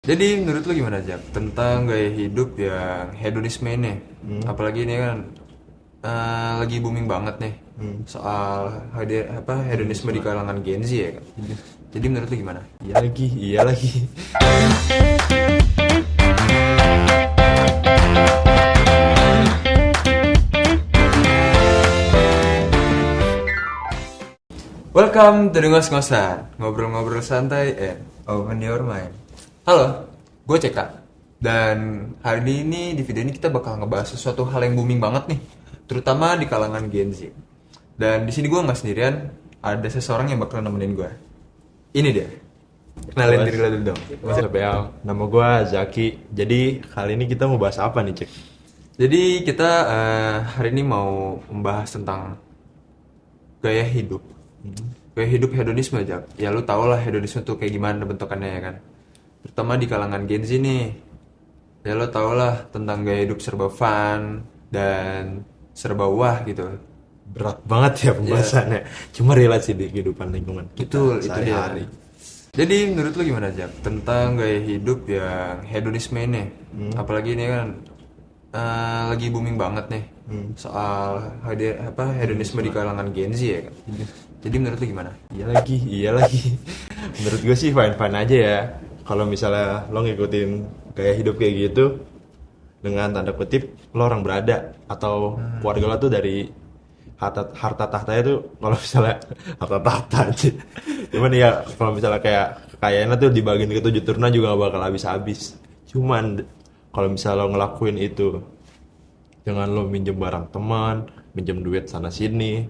Jadi menurut lu gimana, Jak, tentang gaya hidup yang hedonisme ini? Apalagi ini kan lagi booming banget nih soal hedonisme di kalangan Gen Z ya kan. Jadi menurut lu gimana? Iya lagi. Welcome to the ngos-ngosan, ngobrol-ngobrol santai and open your mind. Halo, gue CK. Dan hari ini di video ini kita bakal ngebahas sesuatu hal yang booming banget nih, terutama di kalangan Gen Z. Dan di sini gue nggak sendirian, ada seseorang yang bakal nemenin gue. Ini dia. Kenalin diri lo dulu dong. What's up, Bel? Nama gue Zaki. Jadi kali ini kita mau bahas apa nih, Cek? Jadi kita hari ini mau membahas tentang gaya hidup. Gaya hidup hedonisme aja. Ya lu tau lah hedonisme tuh kayak gimana bentukannya ya kan. Terutama di kalangan Gen Z nih. Ya lu tau lah tentang gaya hidup serba fun dan serba wah gitu. Berat banget ya pembahasannya. Cuma relate sih di kehidupan lingkungan Betul, kita itu dia. sehari-hari. Jadi menurut lu gimana, Jak, tentang gaya hidup yang hedonisme ini? Apalagi ini kan lagi booming banget nih soal hedonisme di kalangan Gen Z ya kan. Jadi menurut lu gimana? Iya lagi. Menurut gue sih fine-fine aja ya. Kalau misalnya lo ngikutin gaya hidup kayak gitu, dengan tanda kutip lo orang berada atau keluarga lo tuh dari harta tahtanya tuh, kalau misalnya harta tahta aja. Cuman ya kalau misalnya kayak kekayaannya tuh dibagiin ke 7 turunan juga gak bakal habis-habis. Cuman kalau misalnya lo ngelakuin itu dengan lo minjem barang teman, minjem duit sana sini,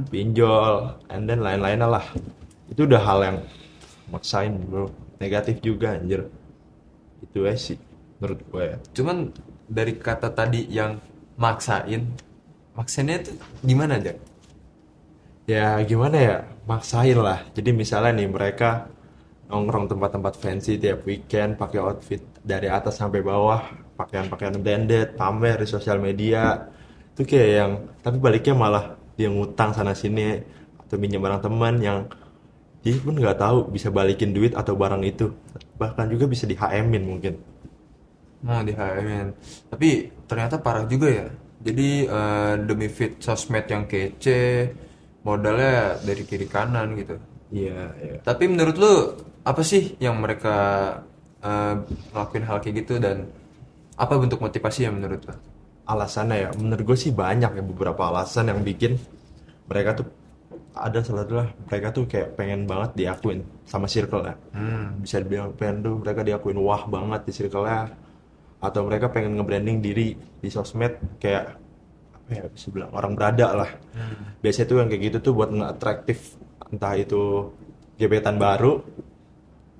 pinjol, and then lain-lainnya lah, itu udah hal yang maksain bro, negatif juga anjir. Itu aja sih menurut gue ya. Cuman dari kata tadi yang maksainnya itu gimana, Jak? Ya gimana ya, maksain lah. Jadi misalnya nih mereka nongkrong tempat-tempat fancy tiap weekend, pakai outfit dari atas sampai bawah, pakaian-pakaian branded, pamer di sosial media. Itu kayak yang, tapi baliknya malah dia ngutang sana sini atau minjem barang teman yang dia pun nggak tahu bisa balikin duit atau barang itu. Bahkan juga bisa di HM-in mungkin. Mau di HM. Tapi ternyata parah juga ya. Jadi demi fit sosmed yang kece, modalnya dari kiri kanan gitu. Iya, iya. Tapi menurut lu apa sih yang mereka ngelakuin hal kayak gitu dan apa bentuk motivasinya menurut lu? Alasannya ya, menurut gue sih banyak ya, beberapa alasan yang bikin mereka tuh, ada salah satu lah, mereka tuh kayak pengen banget diakuin sama circle ya. Bisa dibilang pengen tuh mereka diakuin wah banget di circle-nya, atau mereka pengen nge-branding diri di sosmed kayak apa ya, bisa bilang orang berada lah. Biasanya tuh yang kayak gitu tuh buat nge-atraktif, entah itu gebetan baru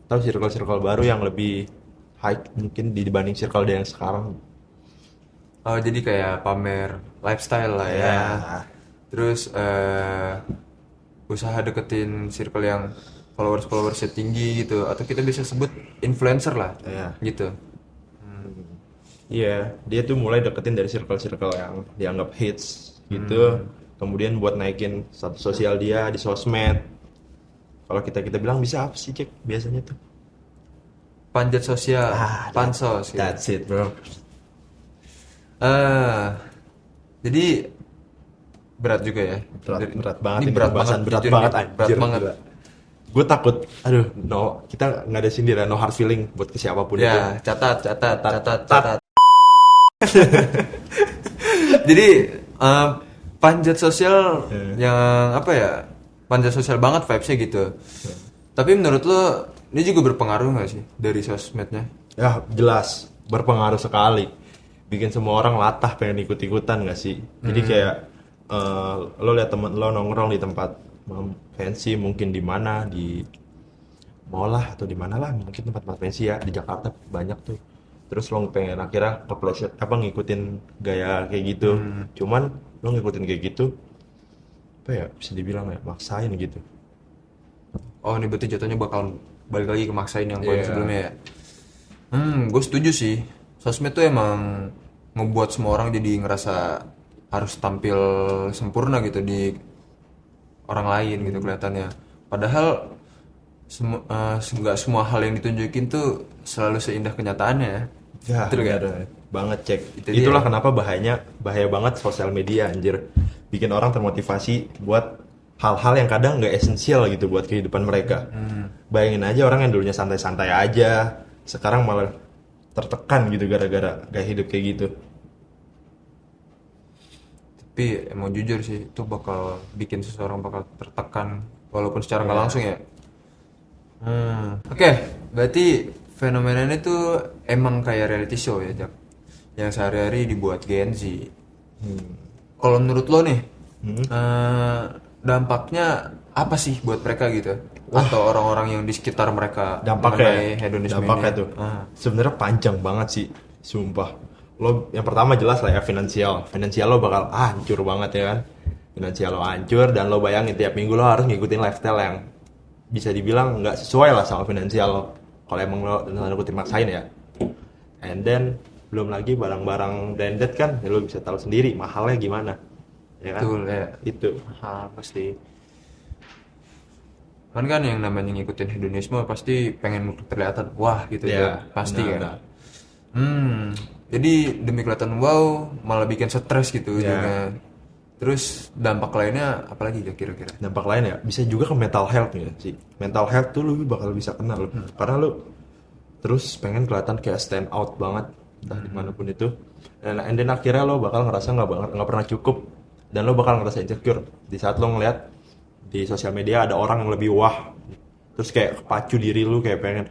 atau circle-circle baru yang lebih high mungkin dibanding circle dia yang sekarang. Oh, jadi kayak pamer lifestyle lah ya. Ya, Terus usaha deketin circle yang followersnya tinggi gitu, atau kita bisa sebut influencer lah. ya. Gitu. Iya, dia tuh mulai deketin dari circle-circle yang dianggap hits gitu. Kemudian buat naikin status sosial dia di sosmed. Kalau kita bilang bisa apa sih, Cek? Biasanya tuh. Panjat sosial, pansos gitu. That's it, bro. Jadi berat juga ya. Berat banget Ini ini berat pembahasan, banget, berat jujur banget nih, anjir. berat banget. Gue takut, aduh, kita nggak ada sindir ya, no hard feeling buat ke siapapun itu. Ya, catat. Jadi panjat sosial yang apa ya? Panjat sosial banget vibes-nya gitu. Tapi menurut lo ini juga berpengaruh nggak sih dari sosmednya? Ya, jelas berpengaruh sekali. Bikin semua orang latah pengen ikut-ikutan gak sih? Jadi kayak lo liat temen lo nongkrong di tempat fancy, mungkin di mana, di mall lah atau di mana lah, mungkin tempat-tempat fancy ya di Jakarta banyak tuh. Terus lo pengen akhirnya ngikutin gaya kayak gitu. Cuman lo ngikutin kayak gitu, apa ya, bisa dibilang ya maksain gitu. Oh, ini berarti jatuhnya bakal balik lagi ke maksain yang poin Iya. sebelumnya ya. Gue setuju sih. Sosmed tuh emang ngebuat semua orang jadi ngerasa harus tampil sempurna gitu di orang lain gitu kelihatannya. Padahal nggak semua hal yang ditunjukin tuh selalu seindah kenyataannya. Ya, Betul kan? bener banget cek. Itu Itulah dia. kenapa bahaya banget sosial media anjir. Bikin orang termotivasi buat hal-hal yang kadang nggak esensial gitu buat kehidupan mereka. Bayangin aja orang yang dulunya santai-santai aja, sekarang malah tertekan gitu gara-gara gaya hidup kayak gitu. Tapi emang jujur sih itu bakal bikin seseorang bakal tertekan walaupun secara nggak langsung ya. Oke, berarti fenomena ini tuh emang kayak reality show ya, Jak. Yang sehari-hari dibuat Gen Z. Kalau menurut lo nih, dampaknya apa sih buat mereka gitu? Atau orang-orang yang di sekitar mereka mengenai hedonisme Dampaknya ini? tuh sebenarnya panjang banget sih, sumpah. Lo yang pertama jelas lah ya, finansial lo bakal hancur banget ya kan. Finansial lo hancur, dan lo bayangin tiap minggu lo harus ngikutin lifestyle yang bisa dibilang nggak sesuai lah sama finansial lo, kalau emang lo tanda kutip maksain ya. And then belum lagi barang-barang branded kan, ya lo bisa tahu sendiri mahalnya gimana ya kan. Betul ya. Itu Pasti. Kan yang namanya ngikutin hedonisme pasti pengen kelihatan wah gitu ya, pasti benar, kan. Jadi demi kelihatan wow malah bikin stres gitu juga. Terus dampak lainnya apalagi ya kira-kira? dampak lain ya bisa juga ke mental health ya sih. Mental health tuh lu bakal bisa kena lo, karena lu terus pengen kelihatan kayak stand out banget entah dimanapun itu, dan and then akhirnya lo bakal ngerasa nggak pernah cukup, dan lo bakal ngerasa insecure di saat lo ngeliat di sosial media ada orang yang lebih wah, terus kayak kepacu diri lu kayak pengen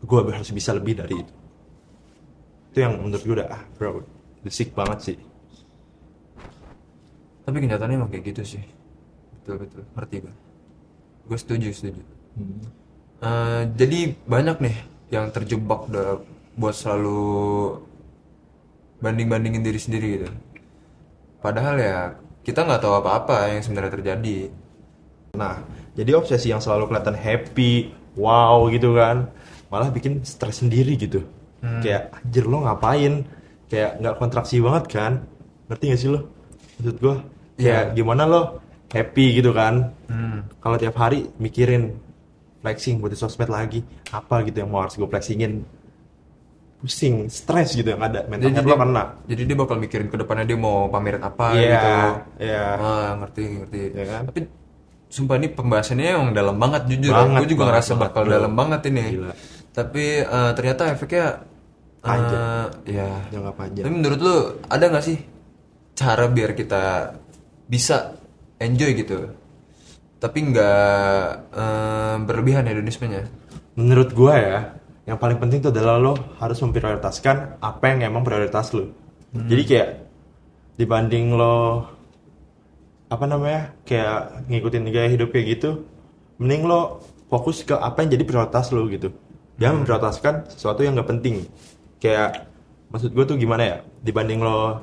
gue harus bisa lebih dari itu. Itu yang menurut gue udah bro, sick banget sih. Tapi kenyataannya emang kayak gitu sih. Betul, ngerti gue. Setuju. Jadi banyak nih yang terjebak buat selalu banding-bandingin diri sendiri gitu. Padahal ya kita nggak tahu apa-apa yang sebenarnya terjadi. Nah, jadi obsesi yang selalu kelihatan happy, wow gitu kan, malah bikin stres sendiri gitu. Kayak anjir lo ngapain? Kayak nggak kontraksi banget kan? Ngerti gak sih lo? Maksud gue, kayak gimana lo happy gitu kan? Kalau tiap hari mikirin flexing buat di sosmed lagi, apa gitu yang mau harus gue flexingin? Pusing, stres gitu yang ada, mental health lo kena. Jadi dia bakal mikirin ke depannya dia mau pamerin apa Iya, gitu. iya. Ngerti. Ya kan? Tapi sumpah ini pembahasannya emang dalam banget jujur. Banget, Gue juga ngerasa banget, bakal bro. dalam banget ini. Gila. Tapi ternyata efeknya Panjang. ya. Jangka panjang. Tapi menurut lu ada nggak sih cara biar kita bisa enjoy gitu? Tapi nggak berlebihan hedonismenya. Menurut gua ya, yang paling penting itu adalah lo harus memprioritaskan apa yang emang prioritas lo. Jadi kayak dibanding lo kayak ngikutin gaya hidup kayak gitu, mending lo fokus ke apa yang jadi prioritas lo gitu. Jangan memprioritaskan sesuatu yang gak penting. Kayak maksud gue tuh gimana ya? Dibanding lo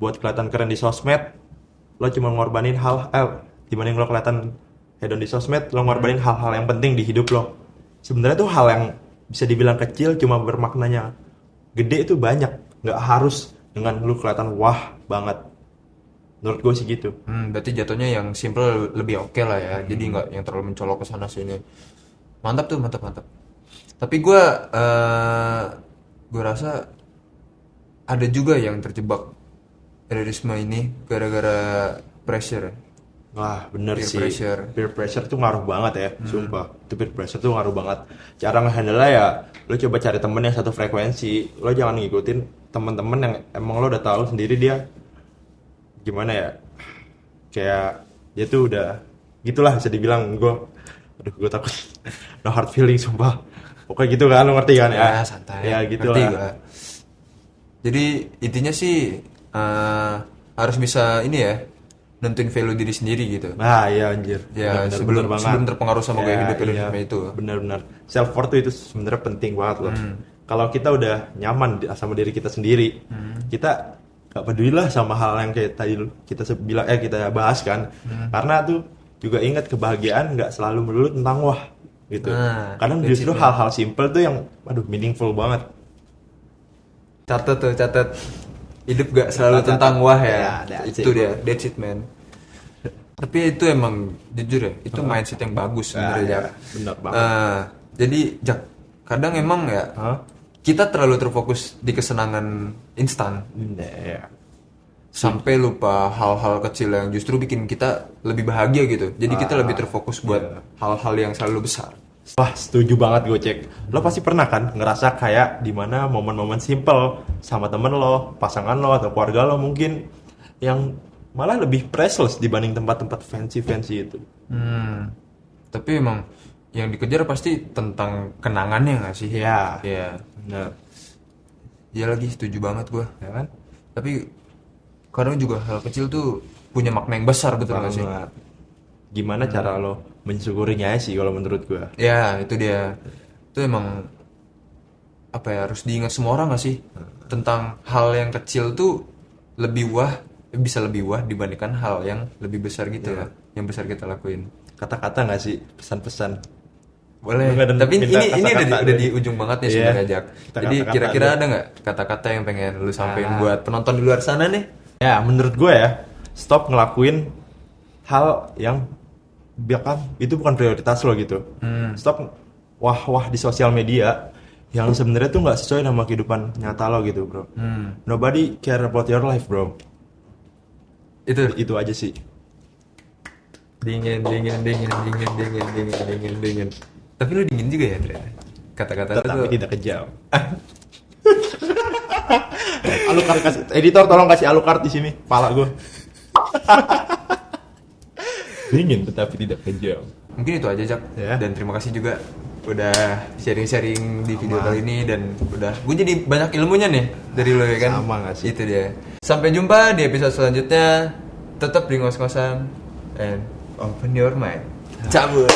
buat kelihatan keren di sosmed, lo cuma ngorbanin dibanding lo kelihatan hedon di sosmed, lo ngorbanin hal-hal yang penting di hidup lo. Sebenarnya tuh hal yang bisa dibilang kecil cuma bermaknanya gede itu banyak. Nggak harus dengan lo kelihatan wah banget. Menurut gue sih gitu. Berarti jatuhnya yang simple lebih oke lah ya. Jadi nggak yang terlalu mencolok ke sana sini. Mantap. Tapi gue rasa ada juga yang terjebak hedonisme ini gara-gara pressure. Wah bener Peer sih. pressure. Peer pressure tuh ngaruh banget ya, sumpah. Itu peer pressure tuh ngaruh banget. Cara ngehandle ya, lo coba cari temen yang satu frekuensi. Lo jangan ngikutin temen-temen yang emang lo udah tahu sendiri dia gimana ya, kayak dia tuh udah gitulah bisa dibilang. Gue takut no hard feeling sumpah. Pokoknya gitu kan, lo ngerti kan ya? Ya santai. Ya gitu Ngerti lah. gua. Jadi intinya sih harus bisa ini ya, nentuin value diri sendiri gitu. Nah iya anjir. Ya Bener banget. sebelum terpengaruh sama gaya hidup iya, hedonisme itu. Benar-benar. Self worth itu sebenarnya penting banget loh. Kalau kita udah nyaman sama diri kita sendiri, kita gak peduli lah sama hal yang kayak tadi kita bahas kan. Karena tuh juga ingat kebahagiaan gak selalu melulu tentang wah gitu. Nah, Kadang that's justru it, hal-hal simple tuh yang meaningful banget. Catat. Hidup gak selalu Catat. tentang wah Ya, ya. that's Itu it. dia, that's it man. Tapi itu emang jujur ya, itu mindset yang bagus sebenarnya. Ya, Jak. benar banget. Jadi Jak, kadang emang ya Hah? kita terlalu terfokus di kesenangan instan Ya. sampai lupa hal-hal kecil yang justru bikin kita lebih bahagia gitu. Jadi kita lebih terfokus buat hal-hal yang selalu besar. Wah, setuju banget gue cek. Lo pasti pernah kan ngerasa kayak dimana momen-momen simple sama temen lo, pasangan lo, atau keluarga lo mungkin yang malah lebih priceless dibanding tempat-tempat fancy-fancy itu. Tapi emang yang dikejar pasti tentang kenangannya nggak sih? Iya. Iya. Benar. Iya lagi setuju banget gua. Ya kan? Tapi kadang juga hal kecil tuh punya makna yang besar, betul nggak sih? Banget. Gimana cara lo mensyukurinya sih kalau menurut gue? Ya itu dia. Itu emang apa ya, harus diingat semua orang nggak sih? Tentang hal yang kecil tuh bisa lebih wah dibandingkan hal yang lebih besar gitu ya. Yang besar kita lakuin. Kata-kata nggak sih pesan-pesan? Boleh. Lu nggak Tapi minta ini kata-kata udah deh. di ujung banget nih Iya. sebenarnya, Jak. Kata-kata Jadi kira-kira deh. ada nggak kata-kata yang pengen lu sampein buat penonton di luar sana nih? Ya, menurut gue ya, stop ngelakuin hal yang itu bukan prioritas lo gitu. Stop wah-wah di sosial media yang sebenarnya tuh nggak sesuai sama kehidupan nyata lo gitu, bro. Nobody care about your life, bro. Itu aja sih. Dingin. Tapi lu dingin juga ya, ternyata. Kata-kata lu Tetapi tuh. tidak kejam. Alucard kasih, editor tolong kasih Alucard di sini, pala gue. Dingin tetapi tidak kejam. Mungkin itu aja, Jak. Ya. Dan terima kasih juga udah sharing-sharing di video kali ini, dan udah gue jadi banyak ilmunya nih dari lo ya kan. Sama nggak sih? Itu dia. Sampai jumpa di episode selanjutnya. Tetap di ngos-ngosan and open your mind. Cabut.